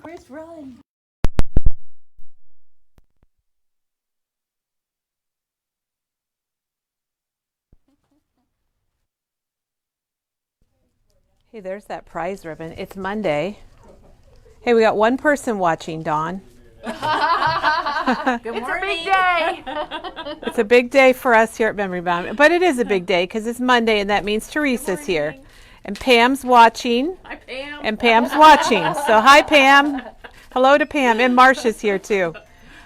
Chris, run. Hey, there's that prize ribbon. It's Monday. Hey, we got one person watching, Dawn. Good It's a morning. big day. It's a big day for us here at Memory Bomb, but it is a big day because it's Monday, and that means Teresa's here. And Pam's watching. Hi, Pam. And Pam's watching. So hi, Pam. Hello to Pam. And Marcia's here, too.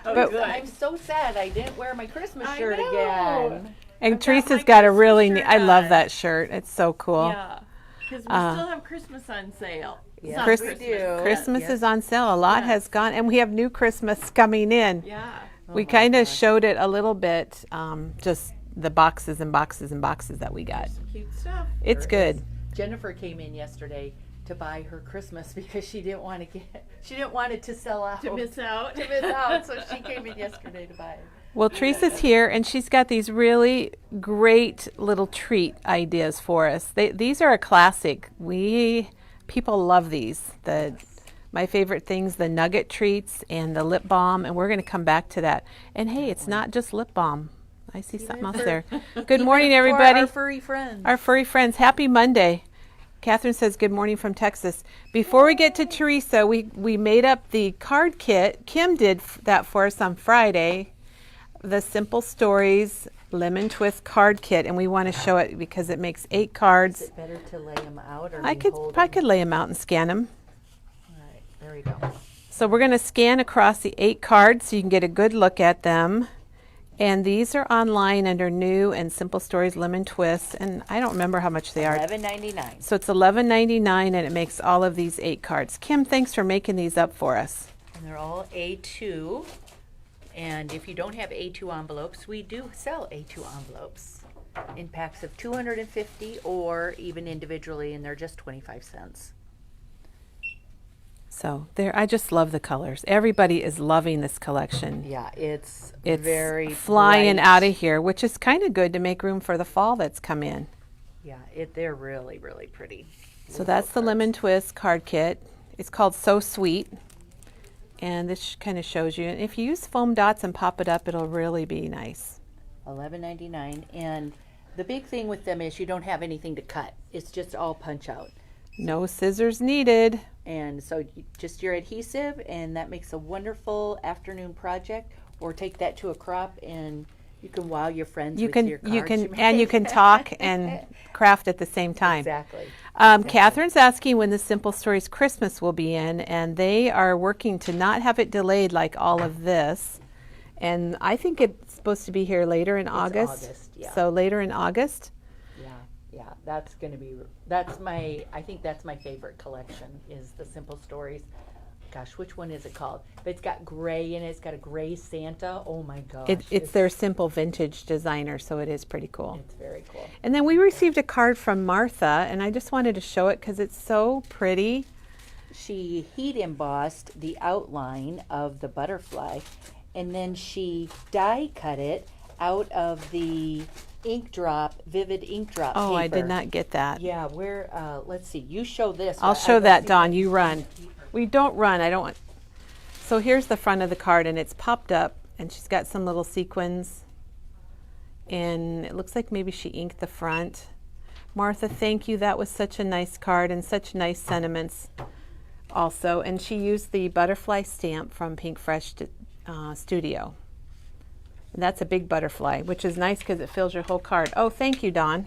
But, good. I'm so sad I didn't wear my Christmas I shirt know. again. and I've got Teresa's my got a Christmas really shirt neat, I love on. that shirt. It's so cool. Yeah, because we still have Christmas on sale. It's Yes, not Chris- we Christmas. do. Christmas Yes. is on sale. A lot Yes. has gone, and we have new Christmas coming in. Yeah. We my kind of gosh. showed it a little bit, just the boxes and boxes and boxes that we got. Some cute stuff. It's There is. good. Jennifer came in yesterday to buy her Christmas because she didn't want it to sell out. To miss out. To miss out, so she came in yesterday to buy it. Well, Teresa's here, and she's got these really great little treat ideas for us. These are a classic. People love these. My favorite things, the nugget treats and the lip balm, and we're going to come back to that. And hey, it's not just lip balm. I see something else there. Good morning, For everybody. our furry friends. Our furry friends, happy Monday. Catherine says good morning from Texas. Before we get to Teresa, we made up the card kit. Kim did that for us on Friday, the Simple Stories Lemon Twist card kit, and we want to show it because it makes 8 Is cards. it better to lay them out or I hold could them? lay them out and scan them. All right, there we go. So we're going to scan across the 8 cards so you can get a good look at them. And these are online under New and Simple Stories Lemon Twist, and I don't remember how much they are. $11.99. So it's $11.99, and it makes all of these 8 cards. Kim, thanks for making these up for us. And they're all A2. And if you don't have A2 envelopes, we do sell A2 envelopes in packs of 250 or even individually, and they're just 25 cents. So there, I just love the colors. Everybody is loving this collection. Yeah, it's It's very flying bright. out of here, which is kind of good to make room for the fall that's come in. Yeah, they're really, really pretty. So that's the Lemon Twist card kit. It's called So Sweet. And this kind of shows you. And if you use foam dots and pop it up, it'll really be nice. $11.99. And the big thing with them is you don't have anything to cut. It's just all punch out. No scissors needed. And so just your adhesive, and that makes a wonderful afternoon project. Or take that to a crop, and you can wow your friends You with can your cards. you can and you can talk and craft at the same time. Exactly. Catherine's asking when the Simple Stories Christmas will be in, and they are working to not have it delayed like all of this. And I think it's supposed to be here later in August. August, yeah. So later in August. Yeah, that's going to be, I think that's my favorite collection is the Simple Stories. Gosh, which one is it called? But it's got gray in it. It's got a gray Santa. Oh my gosh. It's their simple vintage designer, so it is pretty cool. It's very cool. And then we received a card from Martha, and I just wanted to show it because it's so pretty. She heat embossed the outline of the butterfly, and then she die cut it out of the vivid ink drop Oh, paper. I did not get that. Yeah, let's see. You show this. I'll one. show Let's that, see Dawn. what- You run. We don't run. I don't want. So here's the front of the card, and it's popped up, and she's got some little sequins. And it looks like maybe she inked the front. Martha, thank you. That was such a nice card and such nice sentiments also. And she used the butterfly stamp from Pink Fresh Studio. And that's a big butterfly, which is nice because it fills your whole card. Oh, thank you, Dawn.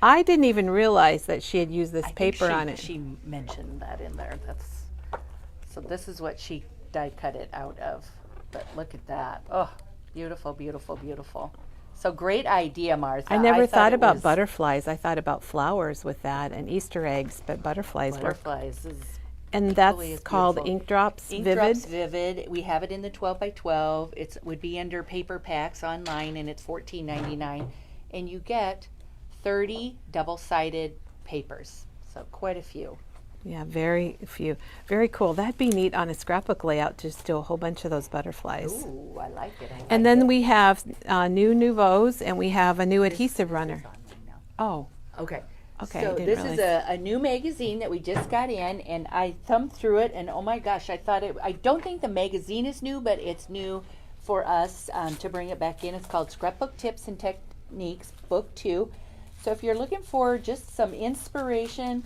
I didn't even realize that she had used this I think paper on it. She mentioned that in there. So this is what she die cut it out of. But look at that. Oh, beautiful, beautiful, beautiful. So great idea, Martha. I never thought it about was butterflies. I thought about flowers with that and Easter eggs, but butterflies work. butterflies. And Equally that's as called beautiful. Ink Drops Ink Vivid. Drops Vivid. We have it in the 12 by 12. It would be under paper packs online, and it's $14.99. And you get 30 double-sided papers. So quite a few. Yeah, very few. Very cool. That'd be neat on a scrapbook layout, just do a whole bunch of those butterflies. Ooh, I like it. And then we have new Nouveaux, and we have a new adhesive runner. Oh, Okay. Okay, So I didn't this realize. is a new magazine that we just got in, and I thumbed through it, and oh my gosh, I don't think the magazine is new, but it's new for us to bring it back in. It's called Scrapbook Tips and Techniques, Book 2. So if you're looking for just some inspiration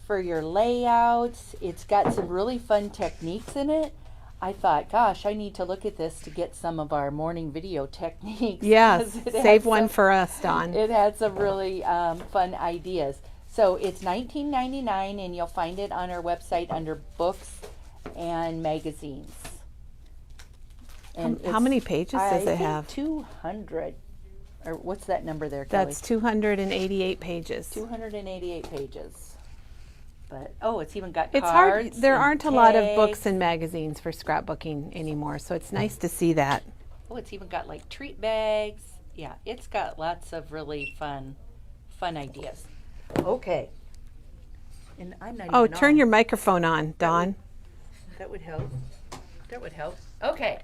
for your layouts, it's got some really fun techniques in it. I thought, gosh, I need to look at this to get some of our morning video techniques. Yes, 'cause it save has one some- for us, Dawn. It had some really fun ideas. So it's $19.99, and you'll find it on our website under books and magazines. And How many pages does it have? 200. Or what's that number there, Kelly? That's 288 pages. 288 pages. But it's even got It's cards. hard. There and aren't a lot of tags. books and magazines for scrapbooking anymore, so it's nice to see that. Oh, it's even got like treat bags. Yeah, it's got lots of really fun ideas. Okay. And I'm not Oh, even turn on. your microphone on, Dawn. That would help. That would help. Okay.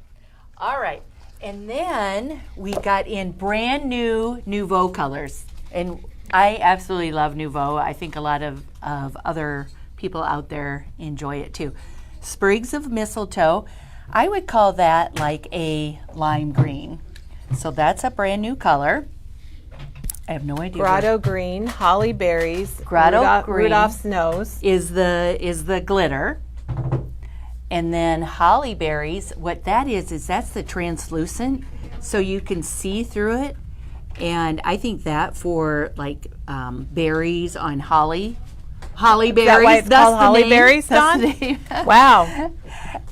All right. And then we got in brand new Nouveau colors. And I absolutely love Nouveau. I think a lot of other people out there enjoy it too. Sprigs of mistletoe. I would call that like a lime green. So that's a brand new color. I have no idea. Grotto green, holly berries, Grotto green. Rudolph's nose. Is the glitter. And then holly berries, what that is that's the translucent, so you can see through it. And I think that for like berries on holly berries. Is that why it's that's called the holly name. berries, That's Dawn? the name. Wow,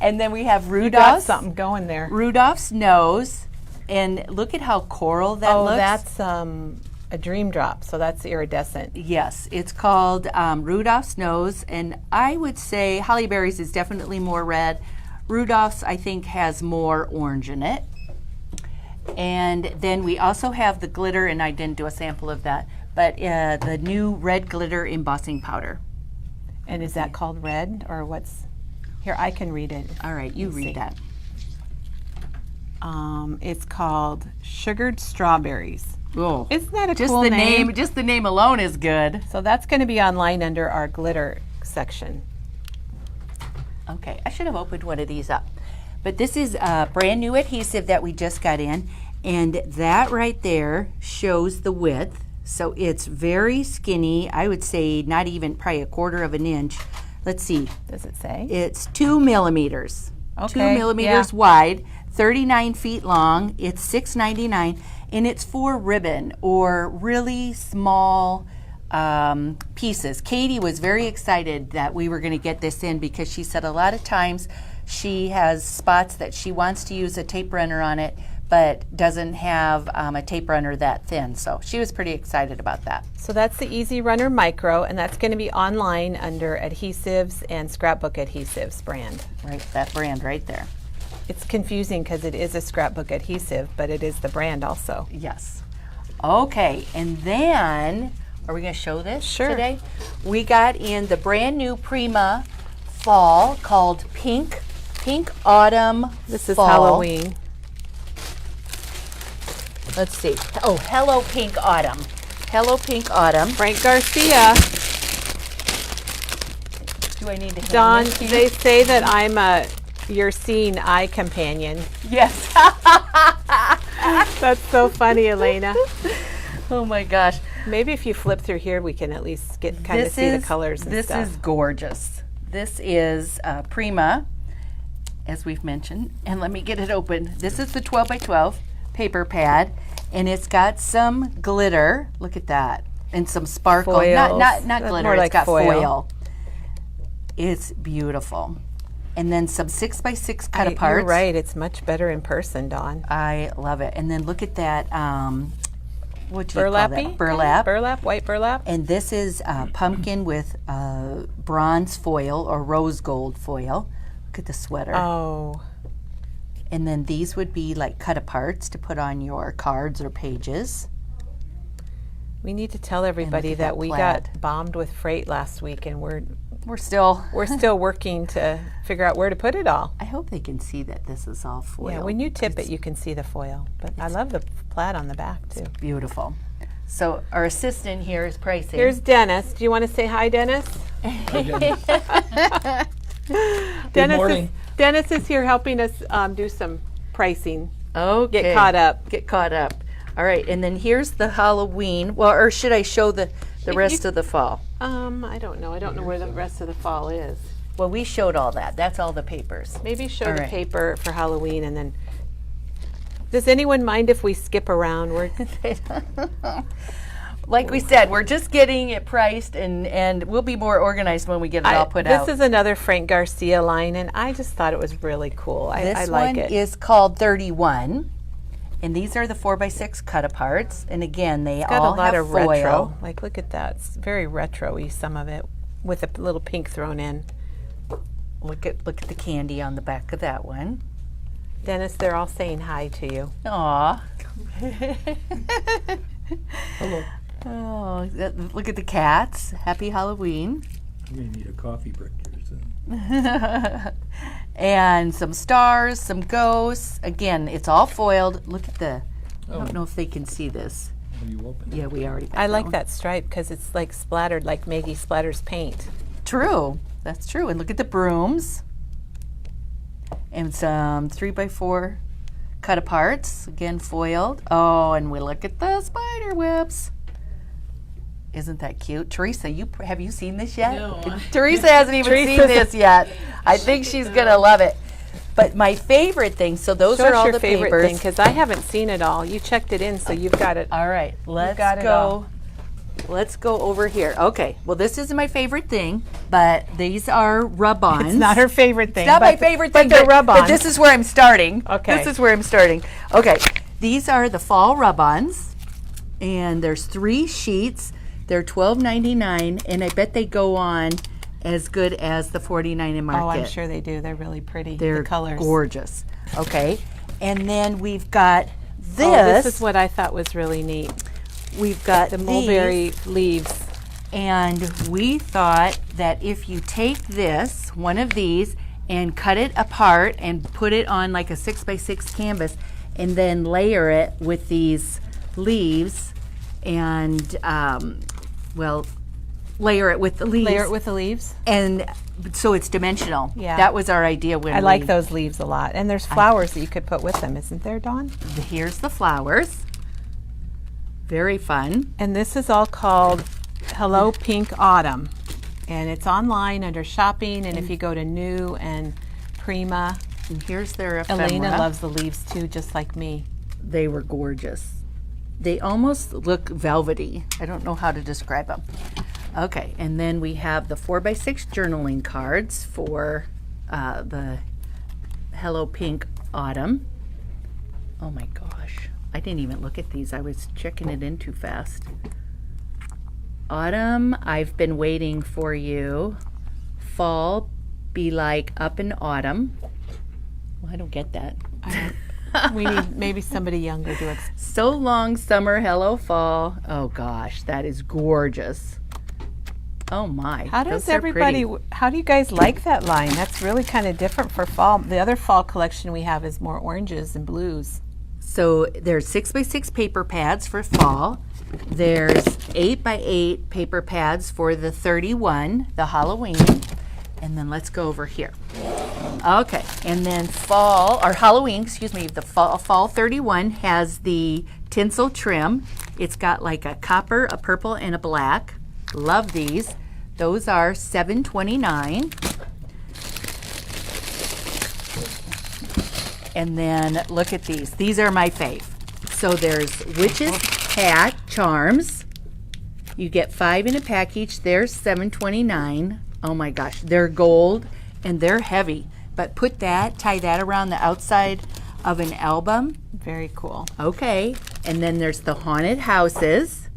And then we have got Rudolph's something going there. Rudolph's nose, and look at how coral that Oh, looks. that's a dream drop, so that's iridescent. Yes, it's called Rudolph's Nose, and I would say Holly Berries is definitely more red. Rudolph's, I think, has more orange in it. And then we also have the glitter, and I didn't do a sample of that, but the new red glitter embossing powder. And is that called red, or what's? Here, I can read it. All right, you Let's see. read that. It's called sugared strawberries. Oh, Isn't that a just cool the name? Just the name alone is good. So that's going to be online under our glitter section. Okay, I should have opened one of these up. But this is a brand new adhesive that we just got in, and that right there shows the width. So it's very skinny. I would say not even probably 1/4 of an inch. Let's see. Does it say? It's 2 millimeters. 2 Okay, millimeters yeah. wide, 39 feet long. It's $6.99, and it's for ribbon or really small pieces. Katie was very excited that we were going to get this in because she said a lot of times she has spots that she wants to use a tape runner on it, but doesn't have a tape runner that thin. So she was pretty excited about that. So that's the Easy Runner Micro, and that's going to be online under Adhesives and Scrapbook Adhesives brand. Right, that brand right there. It's confusing because it is a scrapbook adhesive, but it is the brand also. Yes. Okay, and then, are we going to show this Sure. today? We got in the brand new Prima fall called Pink Autumn This is Fall. Halloween. Let's see. Oh, Hello Pink Autumn. Hello Pink Autumn. Frank Garcia. Do I need to hand Dawn, this to you? they say that I'm your seeing eye companion. Yes. That's so funny, Elena. Oh my gosh. Maybe if you flip through here, we can at least get kind of see the colors and This stuff. is gorgeous. This is Prima, as we've mentioned. And let me get it open. This is the 12 by 12 paper pad, and it's got some glitter. Look at that. And some sparkle. Foils. Not That's glitter. more It's like got foil. foil. It's beautiful. And then some 6 by 6 cut aparts. You're right. It's much better in person, Dawn. I love it. And then look at that. What do you call Burlappy? that? Burlap. Burlap, white burlap. And this is pumpkin with bronze foil or rose gold foil. Look at the sweater. Oh, And then these would be like cut aparts to put on your cards or pages. we need to tell everybody at that that we plaid. got bombed with freight last week, and we're Still, still working to figure out where to put it all. I hope they can see that this is all foil. Yeah, when you tip it, you can see the foil. But I love the plaid on the back too. Beautiful. So our assistant here is pricing. Here's Dennis. Do you want to say hi, Dennis? Morning. Dennis is here helping us do some pricing. Okay. Get caught up. Get caught up. All right, and then here's the Halloween. Well, or should I show the rest of the fall? I don't know. I don't know where the rest of the fall is. Well, we showed all that. That's all the papers. Maybe show All the right. paper for Halloween and then. Does anyone mind if we skip around? Like we said, we're just getting it priced, and we'll be more organized when we get it all put out. This is another Frank Garcia line, and I just thought it was really cool. I This like one it. is called 31, and these are the 4x6 cut aparts. And again, they Got all a lot have of foil. retro. Like, look at that. It's very retro-y, some of it, with a little pink thrown in. Look at the candy on the back of that one. Dennis, they're all saying hi to you. Aw. Hello. Oh, look at the cats. Happy Halloween. I'm going to need a coffee break here soon. And some stars, some ghosts. Again, it's all foiled. Look at the, I don't know if they can see this. Will you open it? Yeah, we already got I like one. that stripe because it's like splattered, like Maggie splatters paint. True. That's true. And look at the brooms. And some 3x4 cut aparts. Again, foiled. Oh, and we look at the spider webs. Isn't that cute? Teresa, have you seen this yet? No. Teresa hasn't even seen this yet. I think she's going to love it. But my favorite thing, so those Show are us all your the favorite papers. thing because I haven't seen it all. You checked it in, so you've got it. All right, let's got it go. all. Let's go over here. Okay, well, this isn't my favorite thing, but these are rub-ons. It's not her favorite thing. It's not but my favorite thing, but they're but rub-ons. this is where I'm starting. Okay. This is where I'm starting. Okay, these are the fall rub-ons, and there's 3 sheets. They're $12.99, and I bet they go on as good as the $49 in market. Oh, I'm sure they do. They're really pretty. They're the colors. gorgeous. Okay, and then we've got this. Oh, this is what I thought was really neat. We've got The these. mulberry leaves. And we thought that if you take this, one of these, and cut it apart and put it on like a 6x6 canvas, and then layer it with these leaves, and layer it with the leaves. Layer it with the leaves. and so it's dimensional. Yeah. That was our idea when I like those leaves a lot. And there's flowers that you could put with them, isn't there, Dawn? Here's the flowers. Very fun. And this is all called Hello Pink Autumn. And it's online under shopping. And if you go to New and Prima, And here's their ephemera. Elena loves the leaves too, just like me. They were gorgeous. They almost look velvety. I don't know how to describe them. Okay, and then we have the 4x6 journaling cards for the Hello Pink Autumn. Oh my gosh, I didn't even look at these. I was checking it in too fast. Autumn, I've been waiting for you. Fall, be like up in autumn. Well, I don't get that. We need maybe somebody younger to explain. So long, summer, hello, fall. Oh gosh, that is gorgeous. Oh my. How does those are everybody, pretty. how do you guys like that line? That's really kind of different for fall. The other fall collection we have is more oranges and blues. So there's 6x6 paper pads for fall. There's 8x8 paper pads for the 31, the Halloween. And then let's go over here. Okay, and then Halloween, the fall 31 has the tinsel trim. It's got like a copper, a purple, and a black. Love these. Those are $7.29. And then look at these. These are my fave. So there's Witch's Hat Charms. You get 5 in a package. They're $7.29. Oh my gosh, they're gold and they're heavy. But tie that around the outside of an album. Very cool. Okay, and then there's the Haunted Houses.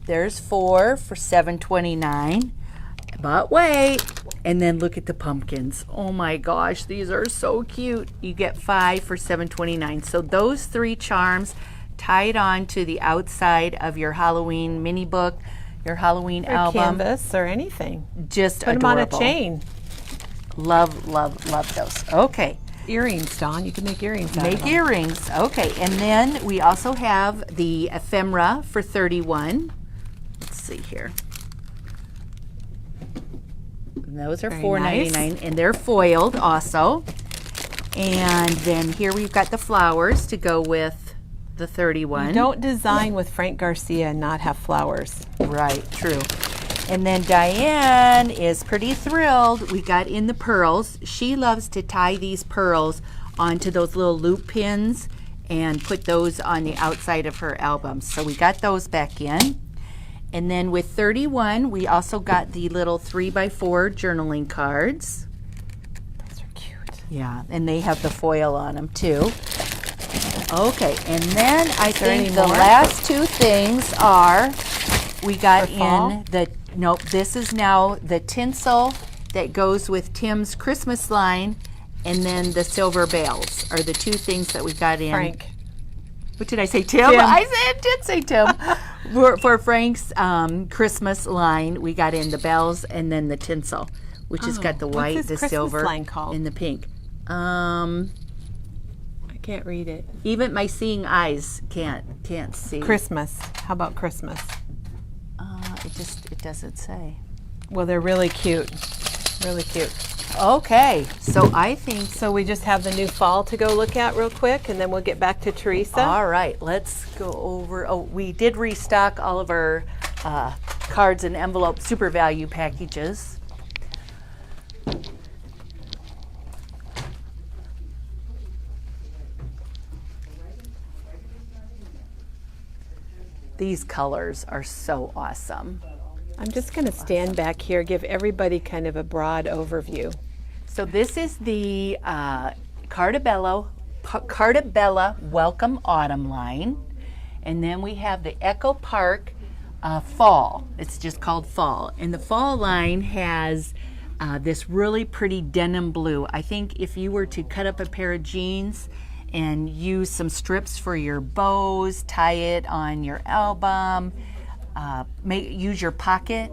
There's 4 for $7.29. But wait, and then look at the pumpkins. Oh my gosh, these are so cute. You get 5 for $7.29. So those 3 charms tied on to the outside of your Halloween mini book, your Halloween Or album. canvas or anything. Just Put them adorable. on a chain. Love, love, love those. Okay, earrings, Dawn. You can make earrings out of Make them. earrings. Okay, and then we also have the ephemera for 31. Let's see here. And those are Very $4.99, and they're foiled also. And then here we've got the flowers to go with the 31. You don't design with Frank Garcia and not have flowers. Right, true. And then Diane is pretty thrilled. We got in the pearls. She loves to tie these pearls onto those little loop pins and put those on the outside of her albums. So we got those back in. And then with 31, we also got the little 3x4 journaling cards. Those are cute. Yeah, and they have the foil on them too. Okay, and then I there any think the more? last two things are, we got For fall? in the, nope, this is now the tinsel that goes with Tim's Christmas line, and then the silver bells are the two things that we got in. Frank. What did I say, Tim? Tim. I did say Tim. For Frank's Christmas line, we got in the bells and then the tinsel, which has got the what's white, his the Christmas silver, line called? and the pink. I can't read it. Even my seeing eyes can't see. Christmas. How about Christmas? It doesn't say. Well, they're really cute. Really cute. Okay, so I think. So we just have the new fall to go look at real quick, and then we'll get back to Teresa. All right, let's go over. Oh, we did restock all of our cards and envelope super value packages. These colors are so awesome. I'm just going to stand back here, give everybody kind of a broad overview. So this is the Cartabella Welcome Autumn line. And then we have the Echo Park Fall. It's just called Fall. And the Fall line has this really pretty denim blue. I think if you were to cut up a pair of jeans and use some strips for your bows, tie it on your album, use your pocket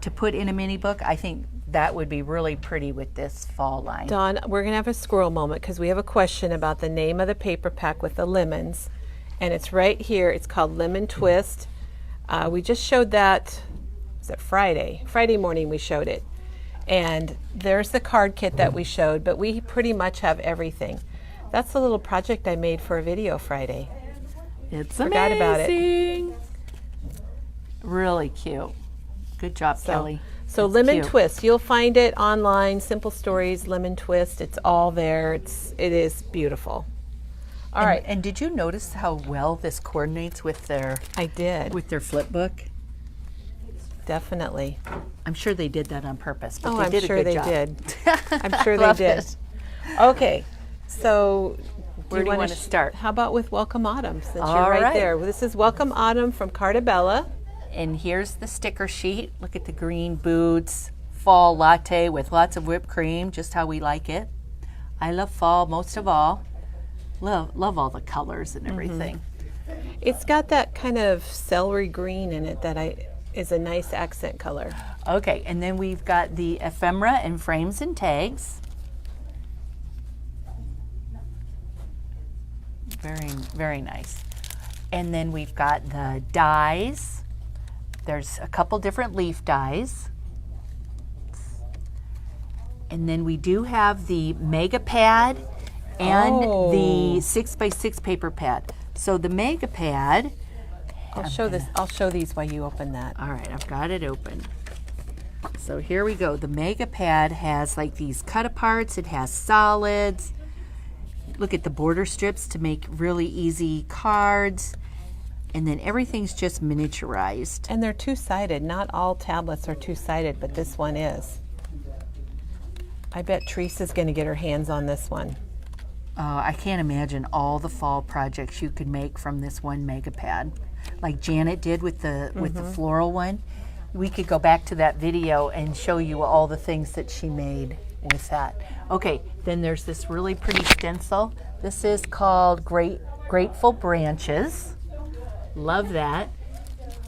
to put in a mini book, I think that would be really pretty with this fall line. Dawn, we're going to have a squirrel moment because we have a question about the name of the paper pack with the lemons. And it's right here. It's called Lemon Twist. We just showed that, was it Friday? Friday morning we showed it. And there's the card kit that we showed, but we pretty much have everything. That's the little project I made for a video Friday. It's Forgot about it. amazing. Really cute. Good job, Kelly. So That's Lemon cute. Twist, you'll find it online. Simple Stories, Lemon Twist. It's all there. It is beautiful. All right. And did you notice how well this coordinates with their I did. flip book? Definitely. I'm sure they did that on purpose, but Oh, they I'm did sure a good they job. did. I'm sure they Love did. it. Okay. So Where do you wanna want to start? How about with Welcome Autumn, since All you're right right. there. This is Welcome Autumn from Cartabella. And here's the sticker sheet. Look at the green boots, fall latte with lots of whipped cream, just how we like it. I love fall most of all. Love all the colors and everything. It's got that kind of celery green in it that is a nice accent color. Okay, and then we've got the ephemera and frames and tags. Very, very nice. And then we've got the dies. There's a couple different leaf dies. And then we do have the mega pad and the 6x6 paper pad. So the mega pad, I'll show these while you open that. all right, I've got it open. So here we go. The mega pad has like these cut aparts. It has solids. Look at the border strips to make really easy cards. And then everything's just miniaturized. And they're two-sided. Not all tablets are two-sided, but this one is. I bet Teresa's going to get her hands on this one. I can't imagine all the fall projects you could make from this one mega pad. Like Janet did with the floral one. We could go back to that video and show you all the things that she made with that. Okay, then there's this really pretty stencil. This is called Grateful Branches. Love that.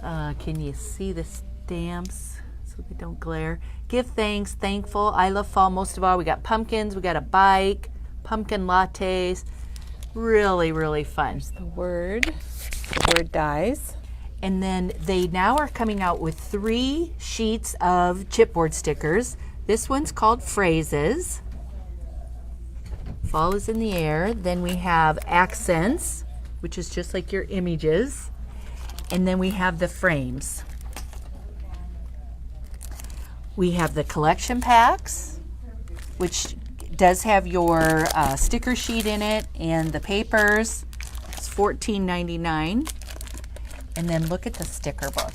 Can you see the stamps so they don't glare? Give thanks, thankful. I love fall most of all. We got pumpkins, we got a bike, pumpkin lattes. Really, really fun. The word dies. And then they now are coming out with 3 sheets of chipboard stickers. This one's called Phrases. Fall is in the air. Then we have Accents, which is just like your images. And then we have the frames. We have the collection packs, which does have your sticker sheet in it and the papers. It's $14.99. And then look at the sticker book.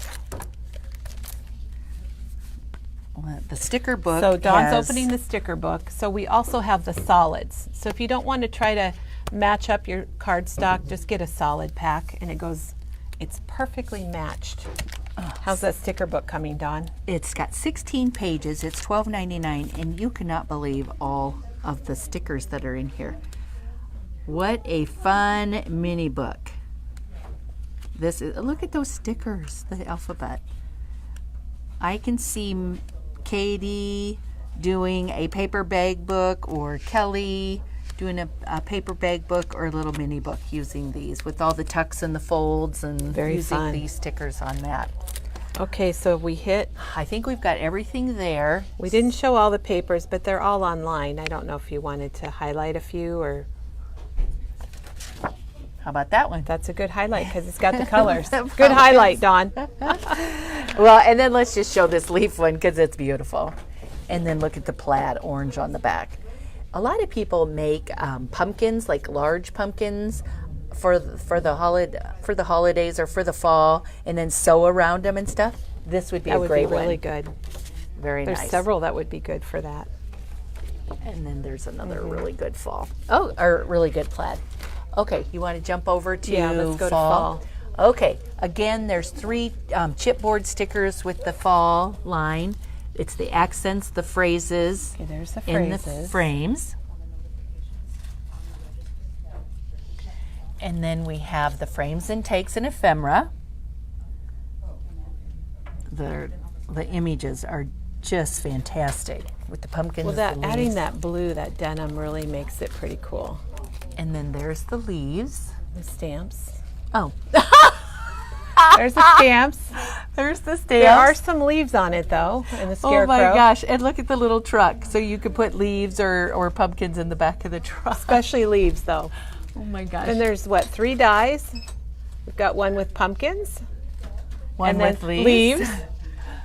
The sticker book. So Dawn's opening the sticker book. So we also have the solids. So if you don't want to try to match up your cardstock, just get a solid pack, and it's perfectly matched. How's that sticker book coming, Dawn? It's got 16 pages. It's $12.99, and you cannot believe all of the stickers that are in here. What a fun mini book. Look at those stickers, the alphabet. I can see Katie doing a paper bag book, or Kelly doing a paper bag book or a little mini book using these with all the tucks and the folds, and Very using fun. these stickers on that. Okay, so we hit. I think we've got everything there. We didn't show all the papers, but they're all online. I don't know if you wanted to highlight a few, or How about that one? that's a good highlight because it's got the colors. Good highlight, Dawn. Well, and then let's just show this leaf one because it's beautiful. And then look at the plaid orange on the back. A lot of people make pumpkins, like large pumpkins, for the holidays or for the fall, and then sew around them and stuff. This would be That a would great be really one. good. Very There's nice. several that would be good for that. And then there's another really good fall. Oh, or really good plaid. Okay, you want to jump over to Yeah, let's go to fall? fall. Okay, again, there's 3 chipboard stickers with the fall line. It's the accents, the phrases, Okay, there's the and the phrases. frames. And then we have the frames and takes and ephemera. The images are just fantastic with the pumpkins. Well, the adding leaves. that blue, that denim, really makes it pretty cool. And then there's the leaves. The stamps. Oh, There's the stamps. there's the stamps. There are some leaves on it, though, in the scarecrow. Oh my gosh, and look at the little truck. So you could put leaves or pumpkins in the back of the truck. Especially leaves, though. Oh my gosh. And there's, 3 dies? We've got one with pumpkins. One and with then leaves.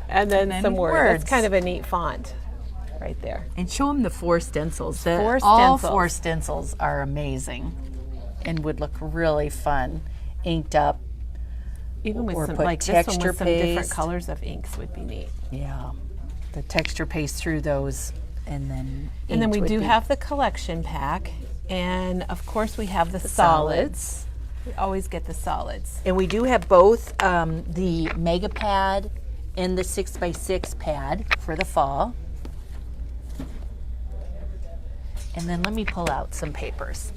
And then then some words. words. That's kind of a neat font right there. And show them the 4 stencils. Four All stencils. 4 stencils are amazing and would look really fun, inked up. Even with Or some, put like this one texture with some different paste. colors of inks would be neat. Yeah, the texture paste through those, and then And then inked we would do be have the collection pack. And of course we have the solids. We always get the solids. And we do have both the Mega Pad and the 6x6 pad for the fall. And then let me pull out some papers.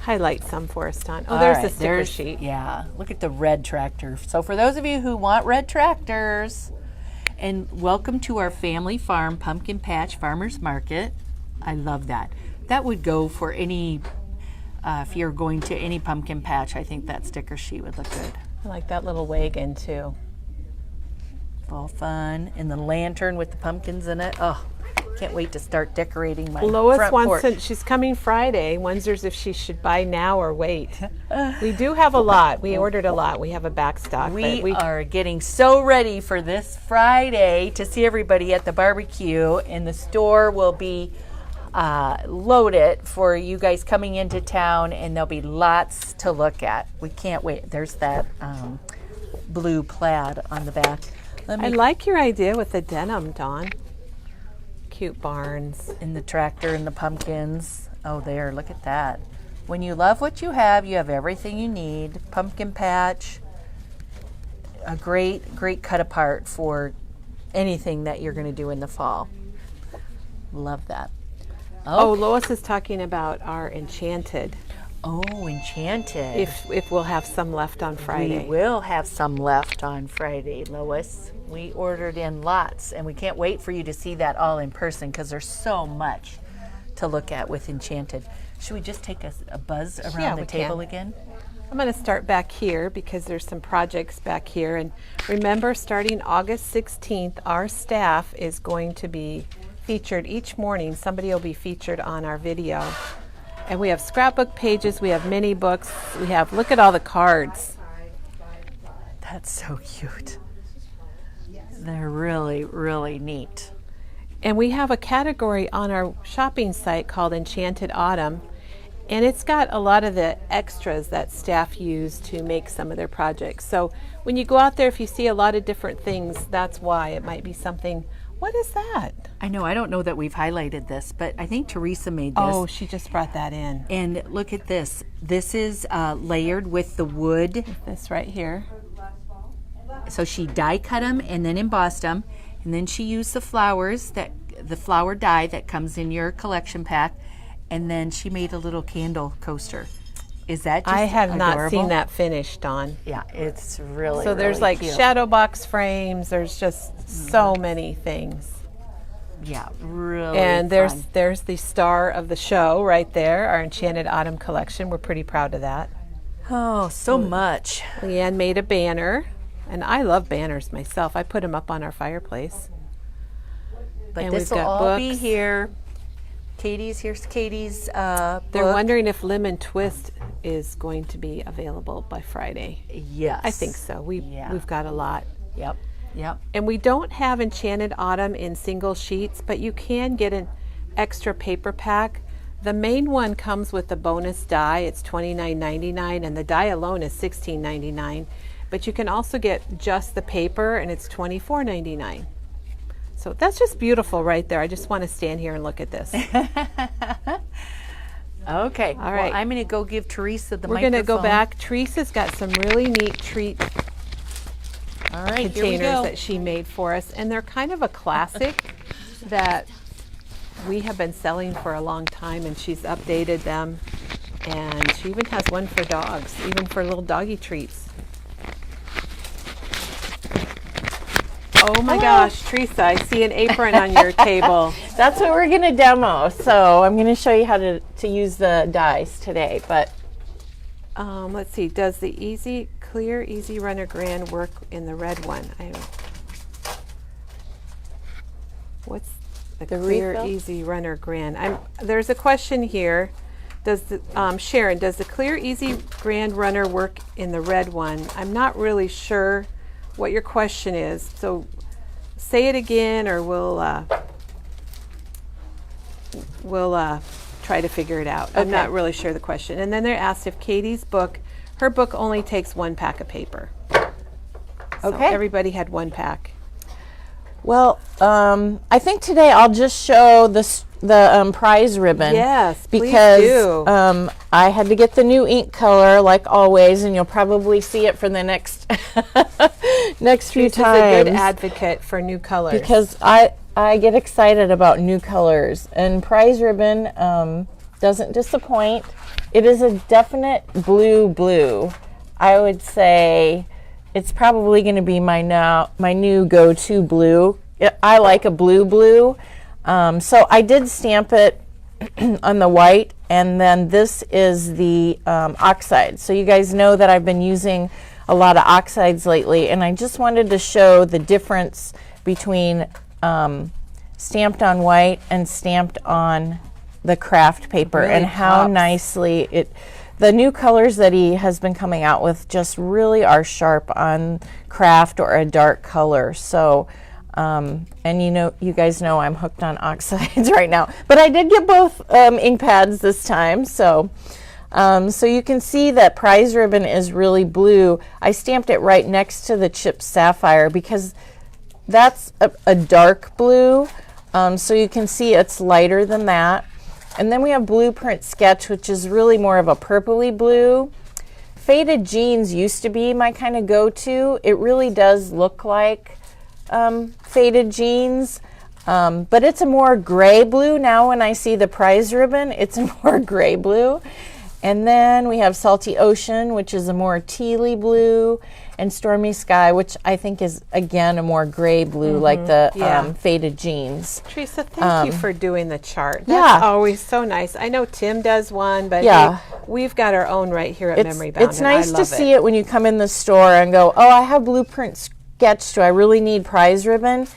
Highlight some for us, Dawn. Oh, All there's right, the sticker there's- sheet. Yeah, look at the red tractor. So for those of you who want red tractors, and welcome to our family farm pumpkin patch farmers market. I love that. That would go for any, if you're going to any pumpkin patch, I think that sticker sheet would look good. I like that little wagon too. All fun. And the lantern with the pumpkins in it. Oh, can't wait to start decorating my Lois front wants porch. to, she's coming Friday, wonders if she should buy now or wait. We do have a lot. We ordered a lot. We have a back stock. We but are getting so ready for this Friday to see everybody at the barbecue, and the store will be loaded for you guys coming into town, and there'll be lots to look at. We can't wait. There's that blue plaid on the back. I like your idea with the denim, Dawn. Cute barns. In the tractor and the pumpkins. Oh, there, look at that. When you love what you have everything you need. Pumpkin patch, a great cut apart for anything that you're going to do in the fall. Love that. Oh, Lois is talking about our Enchanted. Oh, Enchanted. If we'll have some left on Friday. We will have some left on Friday, Lois. We ordered in lots, and we can't wait for you to see that all in person because there's so much to look at with Enchanted. Should we just take a buzz around Yeah, the we table can. again? I'm going to start back here because there's some projects back here. And remember, starting August 16th, our staff is going to be featured each morning. Somebody will be featured on our video. And we have scrapbook pages, we have mini books, we have, look at all the cards. That's so cute. They're really, really neat. And we have a category on our shopping site called Enchanted Autumn. And it's got a lot of the extras that staff use to make some of their projects. So when you go out there, if you see a lot of different things, that's why. It might be something. What is that? I know, I don't know that we've highlighted this, but I think Teresa made this. Oh, she just brought that in. And look at this. This is layered with the wood. This right here. So she die cut them and then embossed them. And then she used the flowers, the flower dye that comes in your collection pack. And then she made a little candle coaster. Is that just I have not adorable? seen that finished, Dawn. Yeah, it's really, So there's really like cute. shadow box frames. There's just so many things. Yeah, really And fun. there's the star of the show right there, our Enchanted Autumn collection. We're pretty proud of that. Oh, so much. Leanne made a banner, and I love banners myself. I put them up on our fireplace. But And this we've will got all be books. here. Here's Katie's They're book. wondering if Lemon Twist is going to be available by Friday. Yes. I think so. We've got a lot. Yep. Yep. And we don't have Enchanted Autumn in single sheets, but you can get an extra paper pack. The main one comes with the bonus die. It's $29.99, and the die alone is $16.99. But you can also get just the paper, and it's $24.99. So that's just beautiful right there. I just want to stand here and look at this. Okay. All right. Well, I'm going to go give Teresa the We're microphone. going to go back. Teresa's got some really neat treat All right, here we containers go. that she made for us, and they're kind of a classic that we have been selling for a long time, and she's updated them, and she even has one for dogs, even for little doggy treats. Oh my gosh, Teresa, I see an apron on your table. That's what we're going to demo. So I'm going to show you how to use the dies today. But Let's see, does the Clear Easy Runner Grand work in the red one? What's the Clear refill? Easy Runner Grand? There's a question here. Does the Sharon, does the Clear Easy Grand Runner work in the red one? I'm not really sure what your question is, so say it again, or we'll try to figure it out. I'm not really sure the question. And then they're asked if Katie's book, her book only takes one pack of paper. So Okay. everybody had one pack. well, I think today I'll just show the prize ribbon. Yes, please because do. I had to get the new ink color like always, and you'll probably see it for the next few She's times. a good advocate for new colors. Because I get excited about new colors, and prize ribbon doesn't disappoint. It is a definite blue. I would say it's probably going to be my new go-to blue. I like a blue. So I did stamp it on the white, and then this is the oxide. So you guys know that I've been using a lot of oxides lately, and I just wanted to show the difference between stamped on white and stamped on the craft paper, Really and how pops. nicely the new colors that he has been coming out with just really are sharp on craft or a dark color. So and you guys know I'm hooked on oxides right now, but I did get both ink pads this time. So you can see that prize ribbon is really blue. I stamped it right next to the chipped sapphire because that's a dark blue. So you can see it's lighter than that. And then we have Blueprint Sketch, which is really more of a purpley blue. Faded Jeans used to be my kind of go-to. It really does look like Faded Jeans, but it's a more gray blue now. When I see the prize ribbon, it's a more gray blue. And then we have Salty Ocean, which is a more tealy blue, and Stormy Sky, which I think is, again, a more gray blue, like the Yeah. Faded Jeans. Teresa, thank you for doing the chart. yeah. That's always so nice. I know Tim does one, but Yeah. hey, we've got our own right here at Memory Bound. It's and I nice to love see it when you come in the store and go, oh, I have blueprint sketch. Do I really need prize ribbon?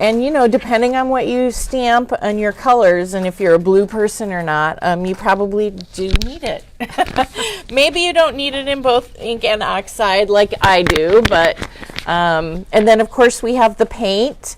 And, you know, depending on what you stamp and your colors, and if you're a blue person or not, you probably do need it. Maybe you don't need it in both ink and oxide like I do, but, and then of course we have the paint.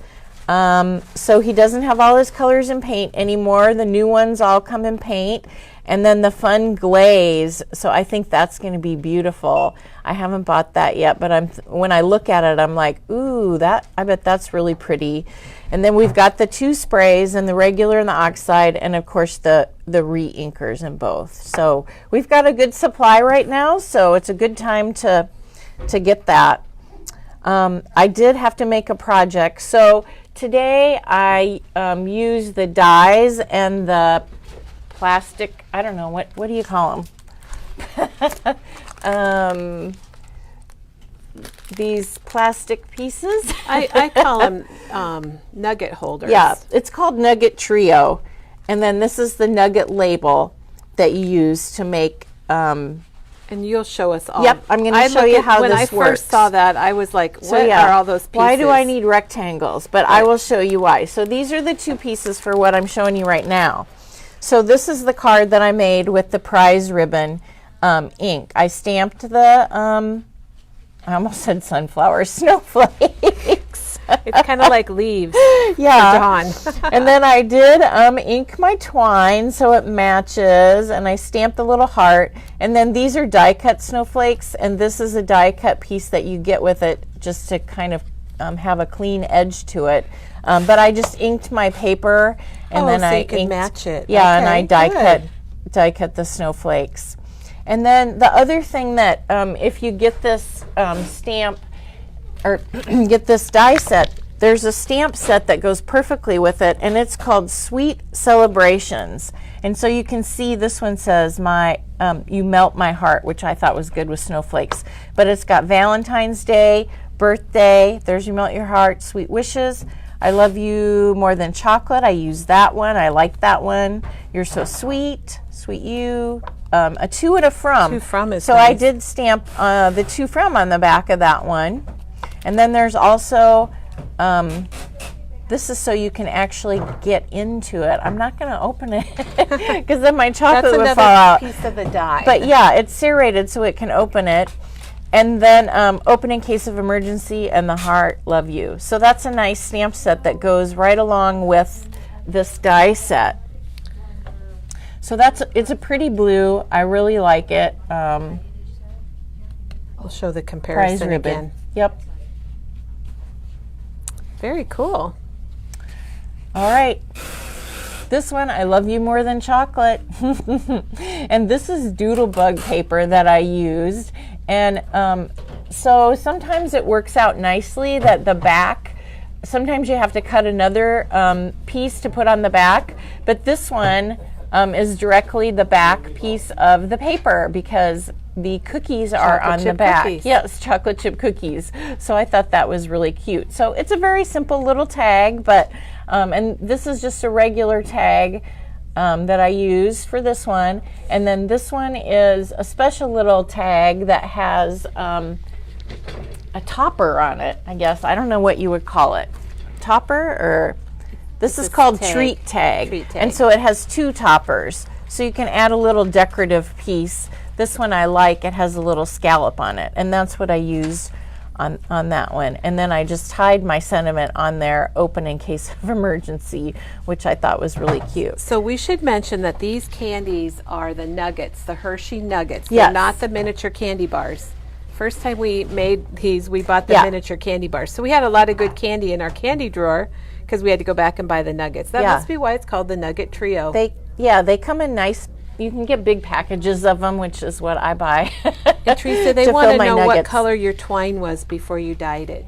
So he doesn't have all his colors in paint anymore. The new ones all come in paint. And then the fun glaze, so I think that's going to be beautiful. I haven't bought that yet, but when I look at it, I'm like, ooh, I bet that's really pretty. And then we've got the 2 sprays, and the regular and the oxide, and of course the re-inkers in both. So we've got a good supply right now, so it's a good time to get that. I did have to make a project. So today I used the dies and the plastic, I don't know, what do you call them? These plastic pieces. I call them nugget holders. Yeah, it's called Nugget Trio. And then this is the nugget label that you use to make. And you'll show us all. Yep, I'm going to show you how when this I works. first saw that, I was like, what are all those pieces? Why do I need rectangles? But I will show you why. So these are the 2 pieces for what I'm showing you right now. So this is the card that I made with the prize ribbon ink. I stamped the, I almost said sunflower, snowflakes. It's kind of like leaves. Yeah. Dawn. And then I did ink my twine so it matches, and I stamped the little heart. And then these are die cut snowflakes, and this is a die cut piece that you get with it just to kind of have a clean edge to it. But I just inked my paper, and then so I you can inked, match it. Yeah, and I Okay, die cut the snowflakes. And then the other thing that if you get this stamp or get this die set, there's a stamp set that goes perfectly with it, and it's called Sweet Celebrations. And so you can see this one says you melt my heart, which I thought was good with snowflakes. But it's got Valentine's Day, birthday, there's you melt your heart, sweet wishes, I love you more than chocolate. I use that one. I like that one. You're so sweet, sweet you. A to and a from. To from is so nice. I did stamp the to from on the back of that one. And then there's also, this is so you can actually get into it. I'm not going to open it because then my chocolate That's would another fall out. piece of the die. But yeah, it's serrated so it can open it. And then open in case of emergency and the heart, love you. So that's a nice stamp set that goes right along with this die set. So it's a pretty blue. I really like it. We'll show the Prize comparison ribbon. again. Yep. Very cool. All right. This one, I love you more than chocolate. And this is Doodlebug paper that I used. And so sometimes it works out nicely that the back, sometimes you have to cut another piece to put on the back. But this one is directly the back piece of the paper because the cookies are Chocolate on the chip back. cookies. Yes, chocolate chip cookies. So I thought that was really cute. So it's a very simple little tag, but and this is just a regular tag that I used for this one. And then this one is a special little tag that has a topper on it, I guess. I don't know what you would call it. Topper or... This is called treat tag. Treat tag. And so it has 2 toppers. So you can add a little decorative piece. This one I like. It has a little scallop on it. And that's what I used on that one. And then I just tied my sentiment on there, open in case of emergency, which I thought was really cute. So we should mention that these candies are the nuggets, the Hershey nuggets. Yes. They're not the miniature candy bars. First time we made these, we bought the Yeah. miniature candy bars. So we had a lot of good candy in our candy drawer because we had to go back and buy the nuggets. That Yeah. must be why it's called the Nugget Trio. They come in nice. You can get big packages of them, which is what I buy. And Teresa, they to want fill to my know what nuggets. color your twine was before you dyed it.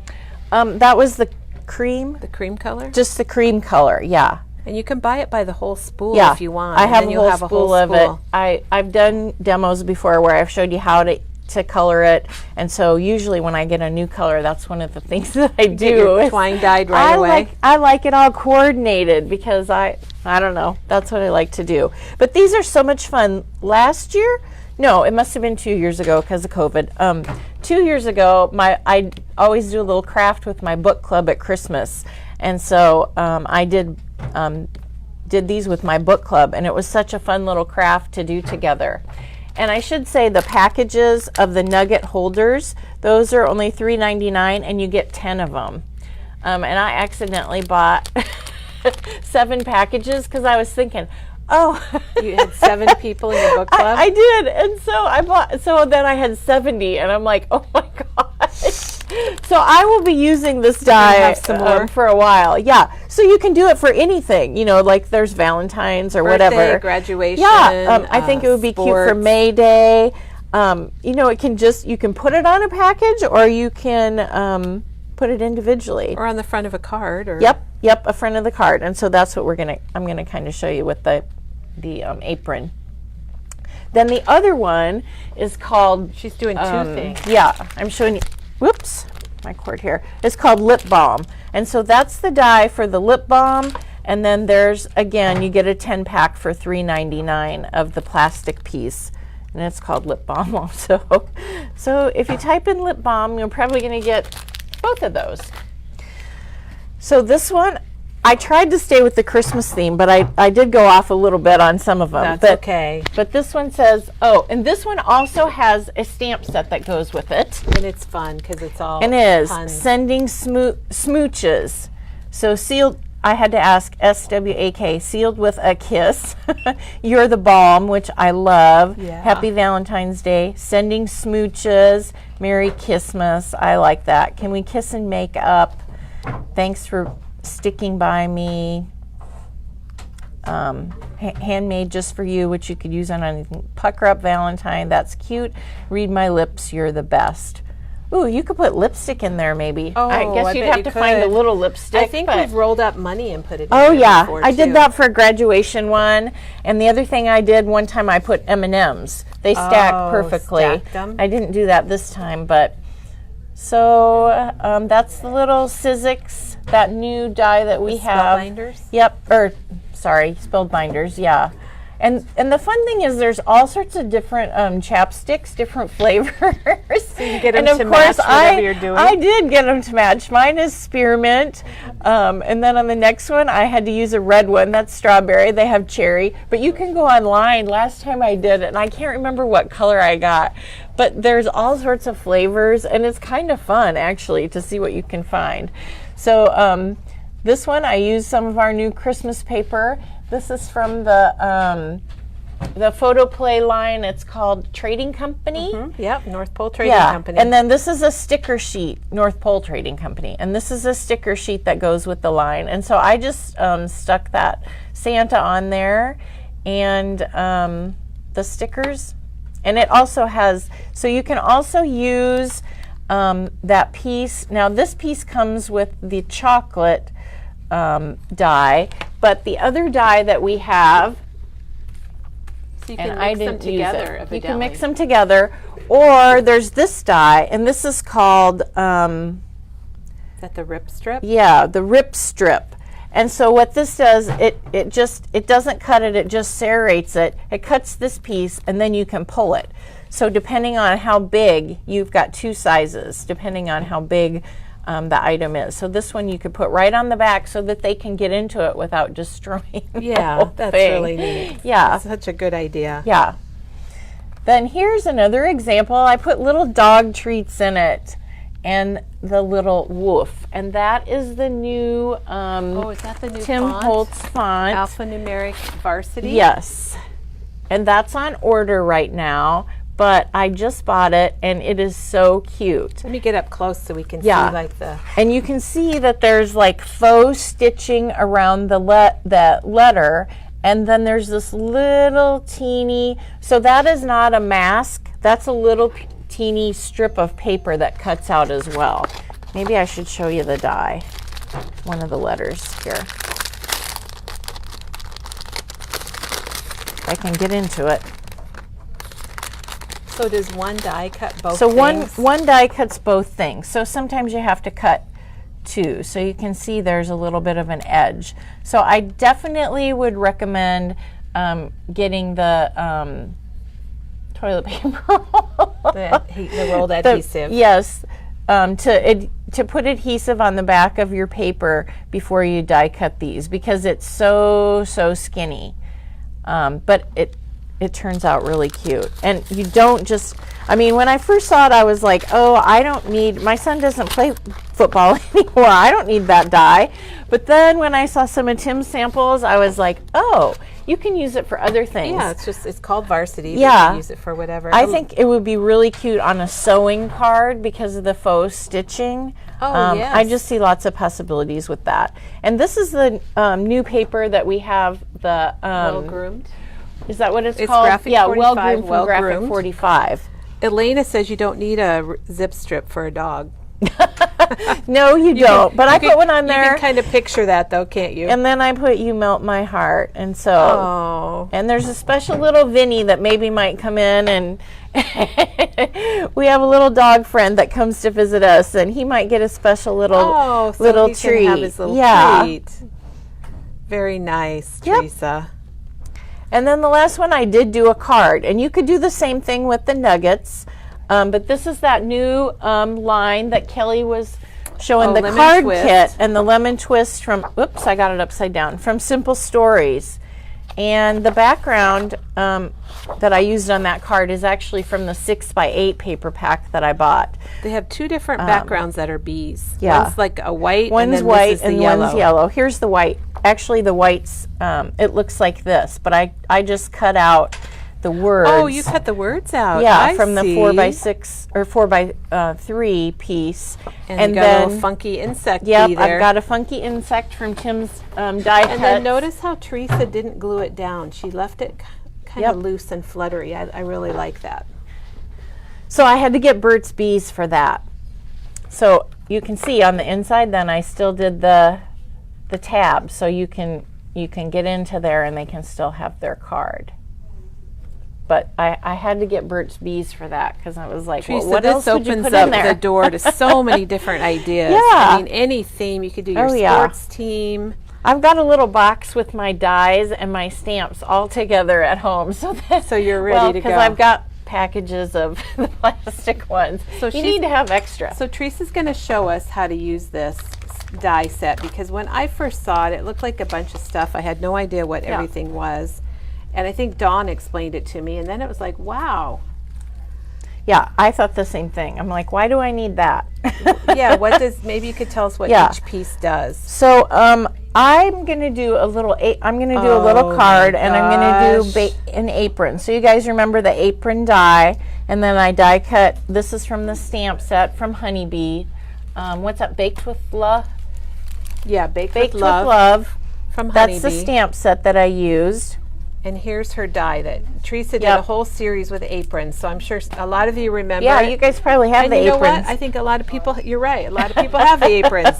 That was the cream. The cream color? Just the cream color, yeah. And you can buy it by the whole spool Yeah, if you want. I and have then a you'll whole spool of it. I've done demos before where I've showed you how to color it, and so usually when I get a new color, that's one of the things that I do. Get your twine dyed right away. I like it all coordinated because I don't know, that's what I like to do. But these are so much fun. Last year, no, it must have been 2 years ago because of COVID. 2 years ago, I always do a little craft with my book club at Christmas, and so I did these with my book club, and it was such a fun little craft to do together. And I should say the packages of the nugget holders, those are only $3.99, and you get 10 of them. And I accidentally bought 7 packages because I was thinking, oh, You had 7 people in your book club? I did, and so then I had 70, and I'm like, oh my gosh. So I will be using this dye have some more? for a while. Yeah, so you can do it for anything, like there's Valentine's or Birthday, whatever. graduation. Yeah, I think it would be cute for sports. May Day. You can put it on a package, or you can put it individually. Or on the front of a card. Or Yep, a front of the card. And so that's what I'm gonna kind of show you with the apron. Then the other one is called, She's doing 2 things. yeah, I'm showing you, whoops, my cord here. It's called Lip Balm. And so that's the dye for the lip balm. And then there's, again, you get a 10 pack for $3.99 of the plastic piece. And it's called Lip Balm also. So if you type in lip balm, you're probably gonna get both of those. So this one, I tried to stay with the Christmas theme, but I did go off a little bit on some of them. That's okay. But this one says, and this one also has a stamp set that goes with it. And it's fun because it's all And is puns. sending smooches. So sealed, I had to ask SWAK, sealed with a kiss. You're the balm, which I love. Yeah. Happy Valentine's Day. Sending smooches. Merry Christmas. I like that. Can we kiss and make up? Thanks for sticking by me. Handmade just for you, which you could use on anything. Pucker up Valentine. That's cute. Read my lips. You're the best. Ooh, you could put lipstick in there maybe. Oh, I guess I you'd bet have you to find a could. little lipstick. I think but we've rolled up money and put it in oh there yeah, before, I too. did that for a graduation one. And the other thing I did one time, I put M&Ms. They stack Oh, perfectly. stacked 'em? I didn't do that this time, but so that's the little Sizzix, that new dye that we have. Spellbinders? Yep, spelled binders, yeah. And the fun thing is there's all sorts of different chapsticks, different flavors. So you get 'em and of to course, match whatever you're doing? I did get them to match. Mine is spearmint. And then on the next one, I had to use a red one. That's strawberry. They have cherry. But you can go online. Last time I did it, and I can't remember what color I got. But there's all sorts of flavors, and it's kind of fun, actually, to see what you can find. So this one, I used some of our new Christmas paper. This is from the Photo Play line. It's called Trading Company. Yep, North Pole Trading Company. And then this is a sticker sheet, North Pole Trading Company. And this is a sticker sheet that goes with the line. And so I just stuck that Santa on there and the stickers. And it also has, so you can also use that piece. Now this piece comes with the chocolate dye, but the other dye that we have, so you and can I mix them didn't use together, it. You can mix evidently. them together, or there's this dye, and this is called, Is that the rip strip? yeah, the Rip Strip. And so what this does, it doesn't cut it, it just serrates it. It cuts this piece, and then you can pull it. So depending on how big, you've got 2 sizes, depending on how big the item is. So this one you could put right on the back so that they can get into it without destroying the Yeah, whole that's thing. really neat. Yeah. That's such a good idea. Yeah. Then here's another example. I put little dog treats in it and the little woof. And that is the new Oh, is that the new Tim font? Holtz font. Alphanumeric Varsity? Yes. And that's on order right now. But I just bought it and it is so cute. Let me get up close so we can Yeah. see like the... And you can see that there's like faux stitching around the letter, and then there's this little teeny, so that is not a mask, that's a little teeny strip of paper that cuts out as well. Maybe I should show you the die, one of the letters here. if I can get into it. So does one die cut both So things? one die cuts both things. So sometimes you have to cut two. So you can see there's a little bit of an edge. So I definitely would recommend getting the toilet paper roll. the rolled adhesive. Yes, to put adhesive on the back of your paper before you die cut these, because it's so skinny. But it turns out really cute. And you don't just, I mean, when I first saw it, I was like, oh, I don't need, my son doesn't play football anymore. I don't need that die. But then when I saw some of Tim's samples, I was like, oh, you can use it for other things. Yeah, it's called Varsity. Yeah. You can use it for whatever. I think it would be really cute on a sewing card because of the faux stitching. Oh, yes. I just see lots of possibilities with that. And this is the new paper that we have, the Well groomed. is that what it's It's called? Graphic yeah, 45, well groomed from Well Graphic Groomed. 45. Elena says you don't need a zip strip for a dog. No, you don't. But I put one on You there, can kind of picture that, though, can't you? and then I put "You Melt My Heart," and so. Oh. And there's a special little Vinny that maybe might come in, and we have a little dog friend that comes to visit us, and he might get a special little So little he treat. Can have his little yeah. treat. Very nice, Yep. Teresa. And then the last one, I did do a card, and you could do the same thing with the nuggets. But this is that new line that Kelly was showing, the Lemon card Twist. kit and the lemon twist from, oops, I got it upside down, from Simple Stories. And the background that I used on that card is actually from the 6x8 paper pack that I bought. They have two different backgrounds that are bees. yeah. One's like a white, One's and then white this is and the yellow. one's yellow. Here's the white. Actually, the white's, it looks like this, but I just cut out the words. Oh, you cut the words out. Yeah, I from the see. 4x6 or 4x3 piece. And you got a then, little funky insect yep, bee there. I've got a funky insect from Tim's die and cuts. then notice how Teresa didn't glue it down. She left it kind of Yep. loose and fluttery. I really like that. So I had to get Burt's Bees for that. So you can see on the inside, then I still did the tab, so you can get into there and they can still have their card. But I had to get Burt's Bees for that because I was like, Teresa, well, what this else would you opens put up in there? the door to so many different ideas. Yeah. I mean, any theme. You could do your Oh, yeah. sports team. I've got a little box with my dies and my stamps all together at home, so you're ready to because go. I've got packages of the plastic ones. So you she's- need to have extra. So Teresa's going to show us how to use this die set, because when I first saw it, it looked like a bunch of stuff. I had no idea what everything was. And I think Dawn explained it to me, and then it was like, wow. Yeah, I thought the same thing. I'm like, why do I need that? Yeah, what does, maybe you could tell us what Yeah. each piece does. So I'm gonna do a little. I'm gonna do a Oh little card, my and I'm gonna do gosh. an apron. So you guys remember the apron die, and then I die cut. This is from the stamp set from Honeybee. What's that? Baked with Love. Yeah, Baked Baked with Love, with Love. from That's the Honeybee. stamp set that I used. And here's her die that Teresa did Yep. a whole series with aprons. So I'm sure a lot of you remember. Yeah, it. you guys probably have And the you know aprons. what? I think a lot of people, you're right, a lot of people have the aprons.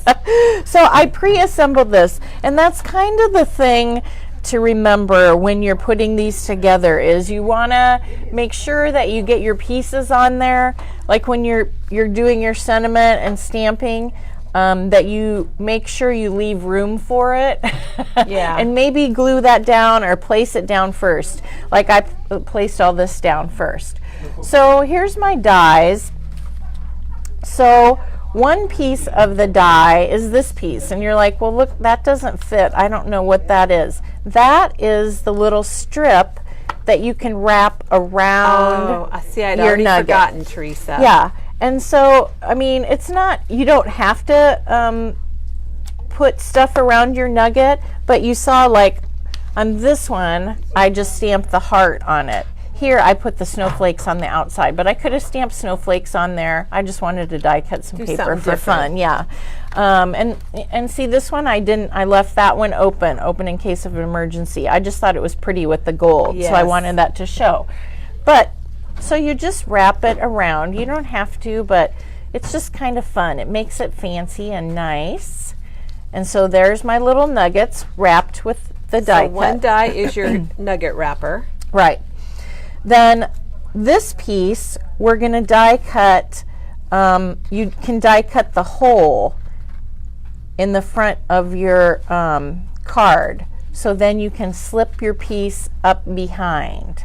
So I pre-assembled this, and that's kind of the thing to remember when you're putting these together is you want to make sure that you get your pieces on there, like when you're doing your sentiment and stamping, that you make sure you leave room for it. Yeah. And maybe glue that down or place it down first. Like I placed all this down first. So here's my dies. So one piece of the die is this piece, and you're like, well, look, that doesn't fit. I don't know what that is. That is the little strip that you can wrap around Oh, I see, I'd your already nugget. forgotten, Teresa. Yeah, and so, I mean, it's not, you don't have to put stuff around your nugget, but you saw, like, on this one, I just stamped the heart on it. Here, I put the snowflakes on the outside, but I could have stamped snowflakes on there. I just wanted to die cut some Do paper something for different. fun, yeah. And see, this one I left that one open in case of an emergency. I just thought it was pretty with the gold, so I Yes. wanted that to show. But, so you just wrap it around. You don't have to, but it's just kind of fun. It makes it fancy and nice. And so there's my little nuggets wrapped with the die So one cut. die is your nugget wrapper. Right. Then this piece, we're going to die cut. You can die cut the hole in the front of your card. So then you can slip your piece up behind.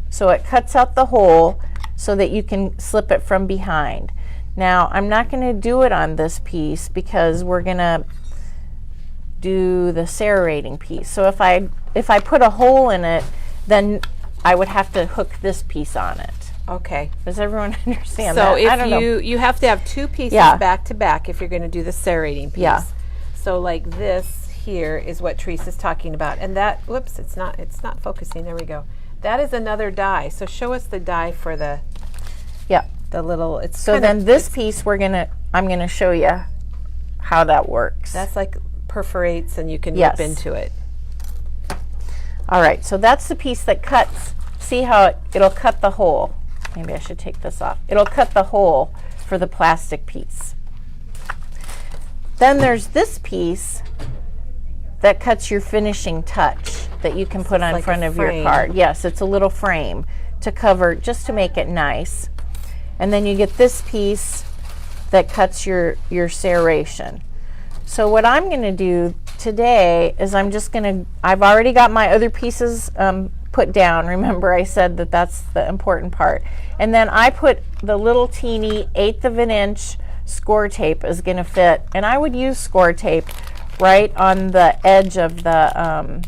So it cuts out the hole so that you can slip it from behind. Now, I'm not going to do it on this piece because we're going to do the serrating piece. So if I put a hole in it, then I would have to hook this piece on it. Okay. Does everyone understand So that? I don't know. if you have to have two pieces Yeah. back to back if you're going to do the serrating piece. Yeah. So like this here is what Teresa's talking about, and that whoops, it's not focusing. There we go. That is another die. So show us the die for the Yeah. little. It's So kind then of, this piece I'm gonna show you how that works. that's like perforates, and you can Yes. rip into it. All right, so that's the piece that cuts. See how it'll cut the hole. Maybe I should take this off. It'll cut the hole for the plastic piece. Then there's this piece that cuts your finishing touch that you can put on like front a of your frame. card. Yes, it's a little frame to cover, just to make it nice. And then you get this piece that cuts your serration. So what I'm going to do today is I've already got my other pieces put down. Remember, I said that that's the important part. And then I put the little teeny 1/8 of an inch score tape is going to fit. And I would use score tape right on the edge of the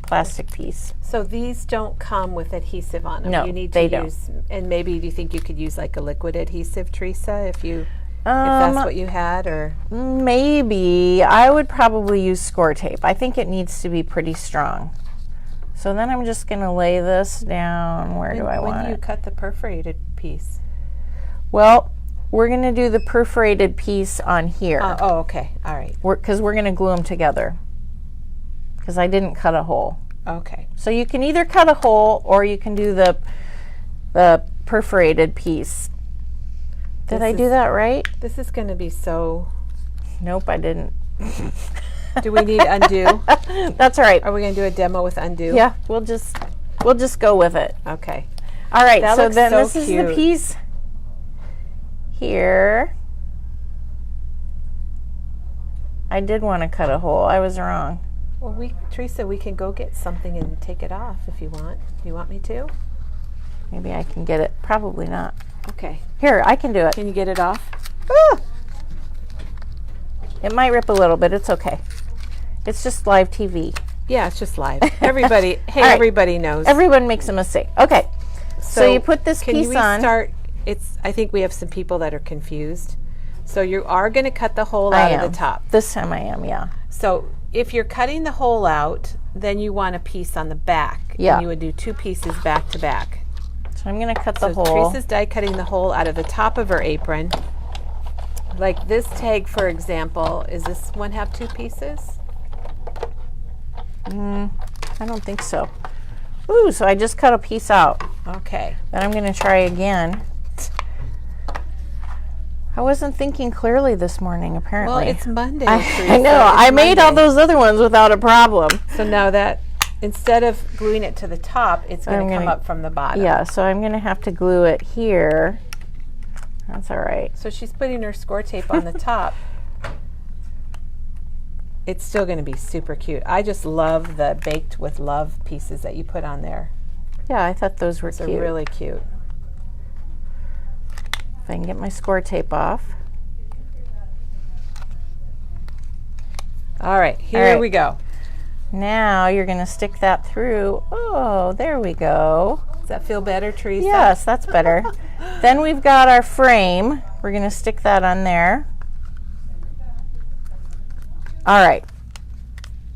plastic piece. So these don't come with adhesive on them. No, you need to they don't. use, and maybe do you think you could use like a liquid adhesive, Teresa, if Um, that's what you had, or Maybe. I would probably use score tape. I think it needs to be pretty strong. So then I'm just going to lay this down. Where do I when want do you it? cut the perforated piece? Well, we're going to do the perforated piece on here. Oh, okay. All right. Because we're going to glue them together. Because I didn't cut a hole. Okay. So you can either cut a hole or you can do the perforated piece. Did I do that right? This is going to be so. Nope, I didn't. Do we need undo? That's all right. Are we going to do a demo with undo? Yeah, we'll just go with it. Okay. All right, That so looks then so this is the cute. piece here. I did want to cut a hole. I was wrong. Well, Teresa, we can go get something and take it off if you want. You want me to? Maybe I can get it. Probably not. Okay. Here, I can do it. Can you get it off? Ah! It might rip a little bit. It's okay. It's just live TV. Yeah, it's just live. Everybody, hey, All right. everybody knows. Everyone makes a mistake. Okay. So you put this can piece we on. start? I think we have some people that are confused. So you are going to cut the hole I out am. of the top. This time I am, yeah. So if you're cutting the hole out, then you want a piece on the back. Yeah. And you would do two pieces back to back. So I'm going to cut the So hole. Teresa's die cutting the hole out of the top of her apron. Like this tag, for example, is this one have two pieces? I don't think so. Ooh, so I just cut a piece out. Okay. Then I'm going to try again. I wasn't thinking clearly this morning, apparently. Well, it's Monday. I Teresa. know. It's I made all Monday. those other ones without a problem. So now that instead of gluing it to the top, it's going I'm to come gonna- up from the bottom. Yeah, so I'm going to have to glue it here. That's all right. So she's putting her score tape on the top. It's still going to be super cute. I just love the baked with love pieces that you put on there. Yeah, I thought those were They're cute. really cute. If I can get my score tape off. All right, here All right. we go. Now you're going to stick that through. Oh, there we go. Does that feel better, Teresa? Yes, that's better. Then we've got our frame. We're going to stick that on there. All right.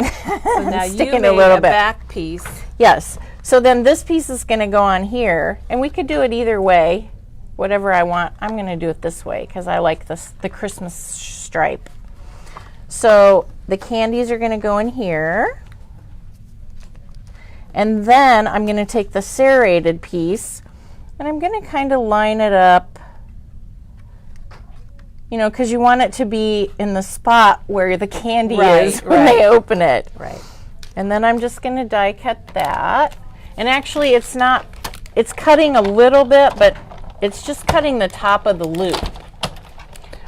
So now you Sticking made a little bit. back piece. Yes. So then this piece is going to go on here, and we could do it either way, whatever I want. I'm going to do it this way because I like the Christmas stripe. So the candies are going to go in here. And then I'm going to take the serrated piece and I'm going to kind of line it up, you know, because you want it to be in the spot where the candy Right, is when they open it. Right. And then I'm just going to die cut that. And actually it's not, it's cutting a little bit, but it's just cutting the top of the loop.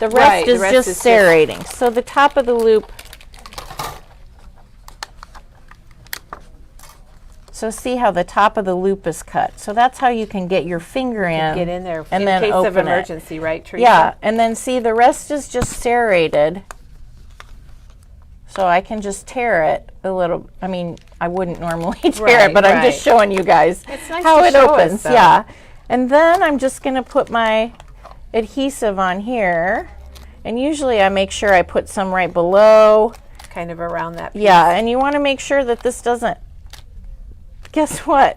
The rest Right, the is rest just is just- serrating. So the top of the loop, so see how the top of the loop is cut. So that's how you can get your finger in. Get in there and in then case of open it. emergency, right, Teresa? Yeah, and then see the rest is just serrated. So I can just tear it a little. I mean, I wouldn't normally tear Right, it, but I'm right. just showing you guys It's nice how to it show us, opens. though. Yeah. And then I'm just going to put my adhesive on here. And usually I make sure I put some right below. Kind of around that piece. Yeah, and you want to make sure that this doesn't. Guess what?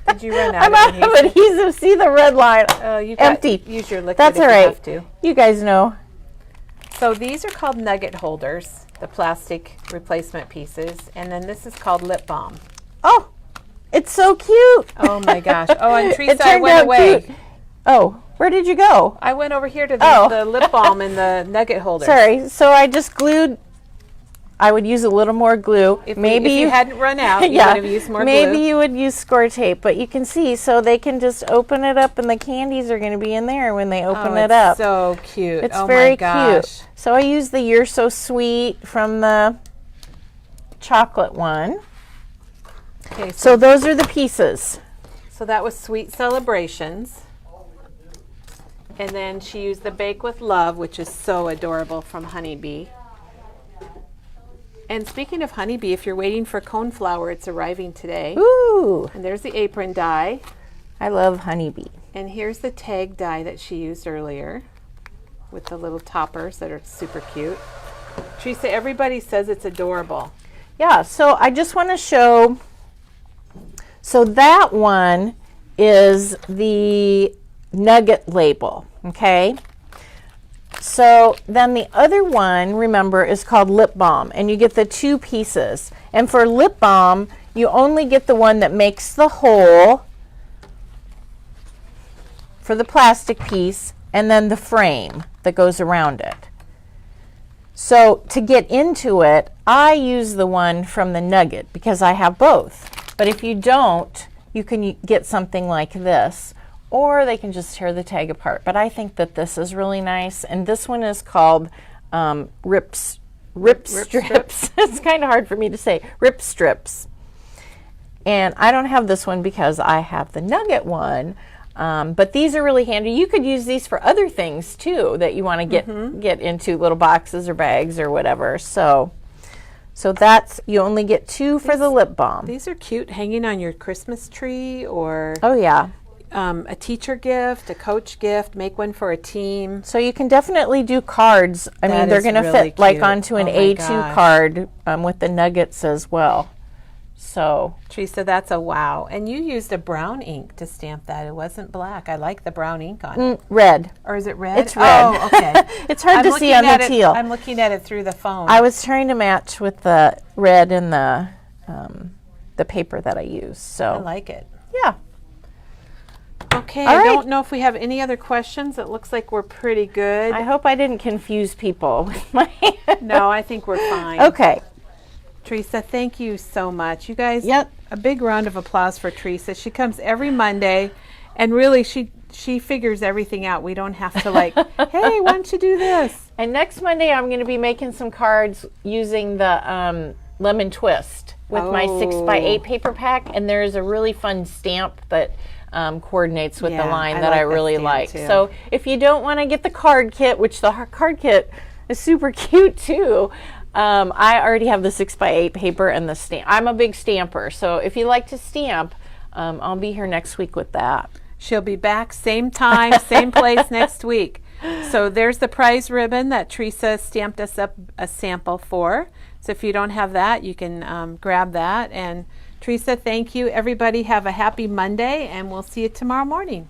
Did you run out I'm of out of adhesive. See the red line? You got, Empty. Use your liquid That's if all you right. have to. You guys know. So these are called nugget holders, the plastic replacement pieces, and then this is called lip balm. Oh, it's so cute. Oh my gosh! Oh, and It Teresa, I turned went out away. cute. Oh, where did you go? I went over here to Oh. the lip balm and the nugget holders. Sorry. So I just glued. I would use a little more glue. If maybe you hadn't run out, you yeah, would have used more maybe glue. you would use score tape, but you can see, so they can just open it up, and the candies are going to be in there when they open Oh, it it's up. so cute. It's oh very my gosh. cute. So I use the You're So Sweet from the chocolate one. Okay, So those are the pieces. So that was Sweet Celebrations. And then she used the Bake with Love, which is so adorable, from Honeybee. And speaking of Honeybee, if you're waiting for coneflower, it's arriving today. Ooh, And there's the apron die. I love Honeybee. And here's the tag die that she used earlier with the little toppers that are super cute. Teresa, everybody says it's adorable. Yeah, so I just want to show, so that one is the nugget label, okay? So then the other one, remember, is called lip balm, and you get the two pieces. And for lip balm, you only get the one that makes the hole for the plastic piece, and then the frame that goes around it. So to get into it, I use the one from the nugget because I have both. But if you don't, you can get something like this, or they can just tear the tag apart. But I think that this is really nice, and this one is called rip strips. It's kind of hard for me to say. Rip strips. And I don't have this one because I have the nugget one. But these are really handy. You could use these for other things too that you want to get into, little boxes or bags or whatever. So that's, you only get two for the lip balm. These are cute, hanging on your Christmas tree, or Oh yeah. a teacher gift, a coach gift. Make one for a team. So you can definitely do cards. I That mean, they're is going to really fit like cute. onto an Oh my A2 gosh. card with the nuggets as well. So Teresa, that's a wow. And you used a brown ink to stamp that. It wasn't black. I like the brown ink on it. red. Or is it red? It's red. Oh, okay. It's hard to see looking on the at it- teal. I'm looking at it through the phone. I was trying to match with the red and the paper that I use. So I like it. yeah. Okay, All I right. don't know if we have any other questions. It looks like we're pretty good. I hope I didn't confuse people with my. No, I think we're fine. Okay. Teresa, thank you so much. You guys, Yep. a big round of applause for Teresa. She comes every Monday, and really she figures everything out. We don't have to like, hey, why don't you do this? And next Monday, I'm going to be making some cards using the lemon twist with my 6x8 paper pack. And there's a really fun stamp that coordinates with Yeah, the line I that like I that really stamp like. too. So if you don't want to get the card kit, which the card kit is super cute too, I already have the 6x8 paper and the stamp. I'm a big stamper. So if you like to stamp, I'll be here next week with that. She'll be back same time, same place next week. So there's the prize ribbon that Teresa stamped us up a sample for. So if you don't have that, you can grab that. And Teresa, thank you. Everybody have a happy Monday, and we'll see you tomorrow morning.